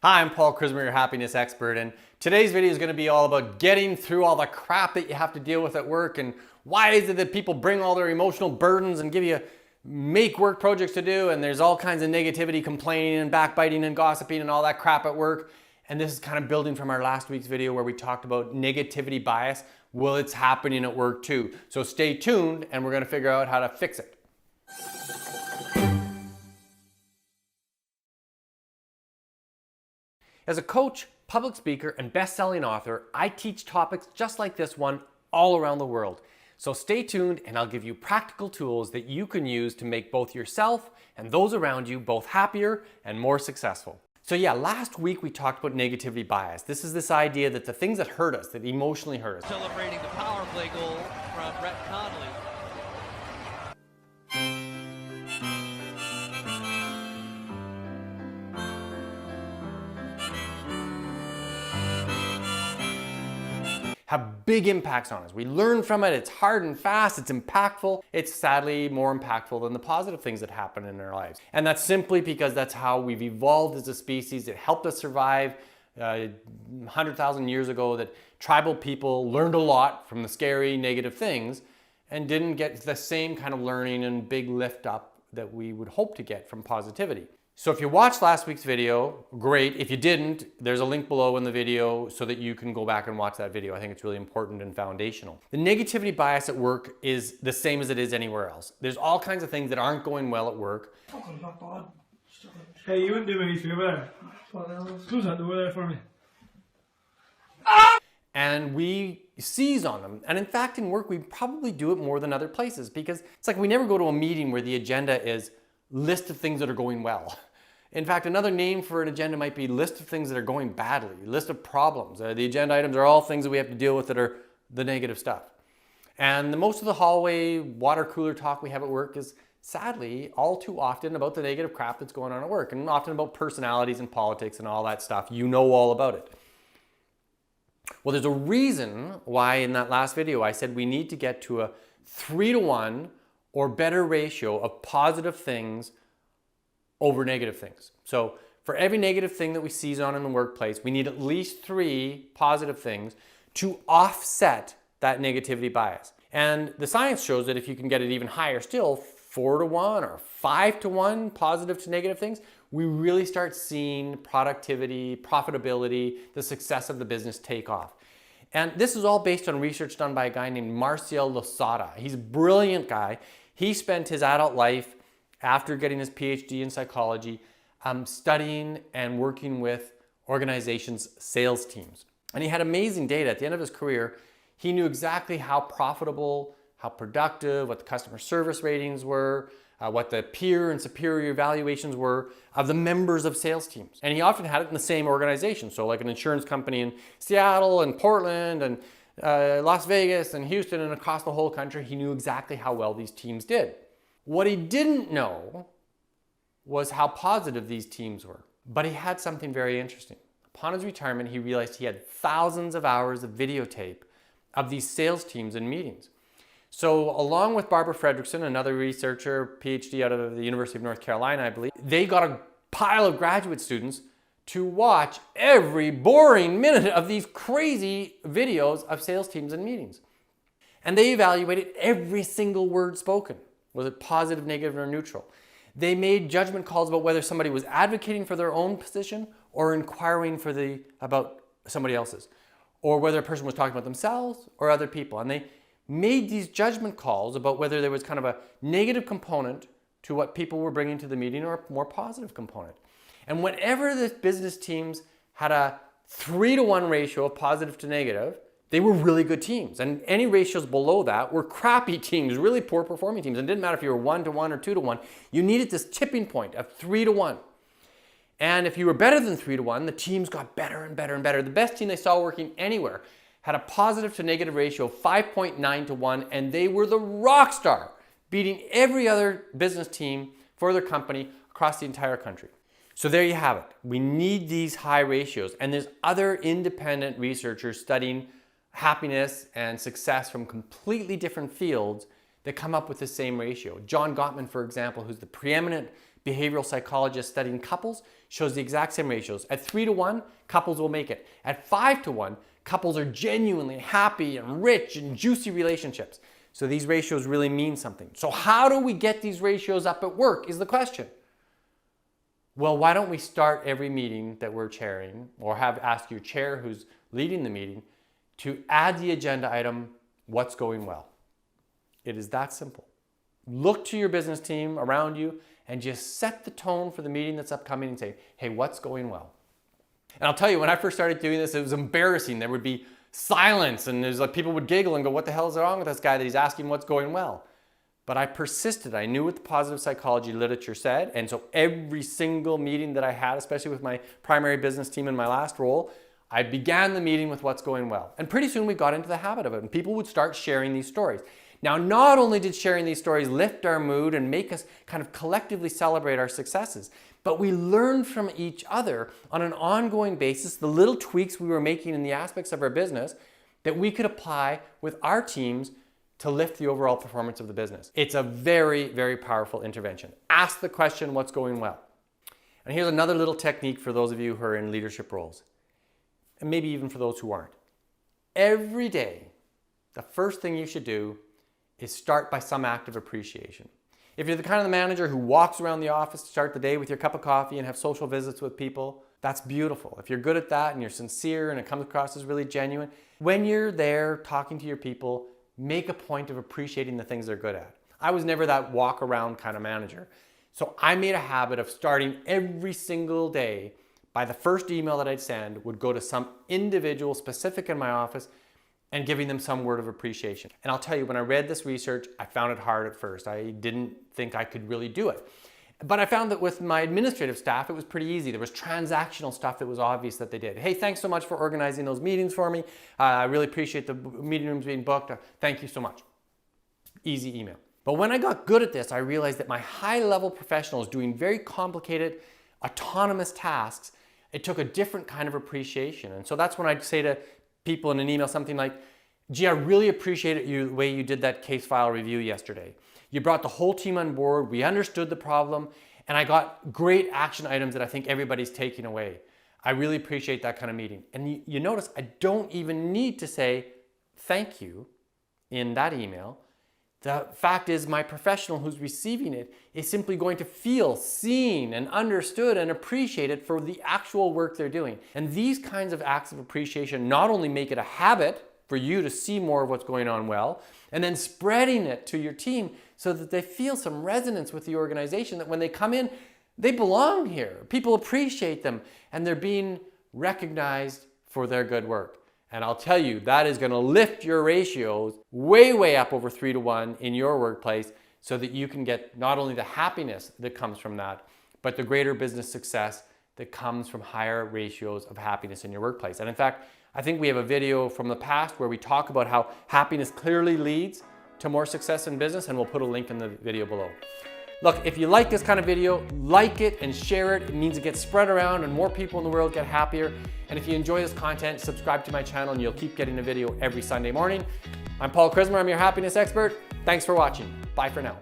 Hi, I'm Paul Krismer, your happiness expert, and today's video is going to be all about getting through all the crap that you have to deal with at work, and why is it that people bring all their emotional burdens and give you make work projects to do, and there's all kinds of negativity, complaining and backbiting and gossiping and all that crap at work. And this is kind of building from our last week's video where we talked about negativity bias. Well, it's happening at work too. So stay tuned and we're going to figure out how to fix it. As a coach, public speaker, and best-selling author, I teach topics just like this one all around the world. So stay tuned and I'll give you practical tools that you can use to make both yourself and those around you both happier and more successful. So yeah, last week we talked about negativity bias. This is this idea that the things that hurt us, that emotionally hurt us. Celebrating the power play goal from Brett Connolly. Have big impacts on us. We learn from it, it's hard and fast, it's impactful. It's sadly more impactful than the positive things that happen in our lives. And that's simply because that's how we've evolved as a species. It helped us survive 100,000 years ago, that tribal people learned a lot from the scary negative things and didn't get the same kind of learning and big lift up that we would hope to get from positivity. So if you watched last week's video, great. If you didn't, there's a link below in the video so that you can go back and watch that video. I think it's really important and foundational. The negativity bias at work is the same as it is anywhere else. There's all kinds of things that aren't going well at work. Hey, you wouldn't do me anything about it. Close that door there for me. And we seize on them. And in fact, in work, we probably do it more than other places, because it's like we never go to a meeting where the agenda is list of things that are going well. In fact, another name for an agenda might be list of things that are going badly, list of problems. The agenda items are all things that we have to deal with that are the negative stuff. And most of the hallway water cooler talk we have at work is sadly all too often about the negative crap that's going on at work, and often about personalities and politics and all that stuff. You know all about it. Well, there's a reason why in that last video I said we need to get to a 3-to-1 or better ratio of positive things over negative things. So for every negative thing that we seize on in the workplace, we need at least 3 positive things to offset that negativity bias. And the science shows that if you can get it even higher still, 4-to-1 or 5-to-1 positive to negative things, we really start seeing productivity, profitability, the success of the business take off. And this is all based on research done by a guy named Marcial Losada. He's a brilliant guy. He spent his adult life, after getting his PhD in psychology, studying and working with organizations' sales teams. And he had amazing data. At the end of his career, he knew exactly how profitable, how productive, what the customer service ratings were, what the peer and superior evaluations were of the members of sales teams. And he often had it in the same organization. So like an insurance company in Seattle and Portland and Las Vegas and Houston and across the whole country, he knew exactly how well these teams did. What he didn't know was how positive these teams were. But he had something very interesting. Upon his retirement, he realized he had thousands of hours of videotape of these sales teams and meetings. So along with Barbara Fredrickson, another researcher, PhD out of the University of North Carolina, I believe, they got a pile of graduate students to watch every boring minute of these crazy videos of sales teams and meetings. And they evaluated every single word spoken. Was it positive, negative, or neutral? They made judgment calls about whether somebody was advocating for their own position or inquiring about somebody else's, or whether a person was talking about themselves or other people. And they made these judgment calls about whether there was kind of a negative component to what people were bringing to the meeting or a more positive component. And whenever the business teams had a 3-to-1 ratio of positive to negative, they were really good teams. And any ratios below that were crappy teams, really poor performing teams. And it didn't matter if you were 1-to-1 or 2-to-1, you needed this tipping point of 3-to-1. And if you were better than 3-to-1, the teams got better and better and better. The best team they saw working anywhere had a positive to negative ratio of 5.9-to-1, and they were the rock star, beating every other business team for their company across the entire country. So there you have it. We need these high ratios. And there's other independent researchers studying happiness and success from completely different fields that come up with the same ratio. John Gottman, for example, who's the preeminent behavioral psychologist studying couples shows the exact same ratios. At 3-to-1, couples will make it. At 5-to-1, couples are genuinely happy and rich and juicy relationships. So these ratios really mean something. So how do we get these ratios up at work is the question. Well, why don't we start every meeting that we're chairing, or ask your chair who's leading the meeting, to add the agenda item, what's going well? It is that simple. Look to your business team around you and just set the tone for the meeting that's upcoming and say, hey, what's going well? And I'll tell you, when I first started doing this, it was embarrassing. There would be silence and there's like people would giggle and go, what the hell is wrong with this guy that he's asking what's going well? But I persisted. I knew what the positive psychology literature said. And so every single meeting that I had, especially with my primary business team in my last role, I began the meeting with what's going well. And pretty soon we got into the habit of it and people would start sharing these stories. Now, not only did sharing these stories lift our mood and make us kind of collectively celebrate our successes, but we learned from each other on an ongoing basis the little tweaks we were making in the aspects of our business that we could apply with our teams to lift the overall performance of the business. It's a very, very powerful intervention. Ask the question, what's going well? And here's another little technique for those of you who are in leadership roles, and maybe even for those who aren't. Every day, the first thing you should do is start by some act of appreciation. If you're the kind of the manager who walks around the office to start the day with your cup of coffee and have social visits with people, that's beautiful. If you're good at that and you're sincere and it comes across as really genuine, when you're there talking to your people, make a point of appreciating the things they're good at. I was never that walk around kind of manager. So I made a habit of starting every single day by the first email that I'd send would go to some individual specific in my office and giving them some word of appreciation. And I'll tell you, when I read this research, I found it hard at first. I didn't think I could really do it. But I found that with my administrative staff, it was pretty easy. There was transactional stuff that was obvious that they did. Hey, thanks so much for organizing those meetings for me. I really appreciate the meeting rooms being booked. Thank you so much. Easy email. But when I got good at this, I realized that my high-level professionals doing very complicated, autonomous tasks, it took a different kind of appreciation. And so that's when I'd say to people in an email something like, gee, I really appreciated the way you did that case file review yesterday. You brought the whole team on board, we understood the problem, and I got great action items that I think everybody's taking away. I really appreciate that kind of meeting. And you notice I don't even need to say thank you in that email. The fact is, my professional who's receiving it is simply going to feel seen and understood and appreciated for the actual work they're doing. And these kinds of acts of appreciation not only make it a habit for you to see more of what's going on well, and then spreading it to your team so that they feel some resonance with the organization, that when they come in, they belong here. People appreciate them, and they're being recognized for their good work. And I'll tell you, that is going to lift your ratios way, way up over 3-to-1 in your workplace so that you can get not only the happiness that comes from that, but the greater business success that comes from higher ratios of happiness in your workplace. And in fact, I think we have a video from the past where we talk about how happiness clearly leads to more success in business, and we'll put a link in the video below. Look, if you like this kind of video, like it and share it. It means it gets spread around and more people in the world get happier. And if you enjoy this content, subscribe to my channel and you'll keep getting a video every Sunday morning. I'm Paul Chrismer, I'm your happiness expert. Thanks for watching. Bye for now.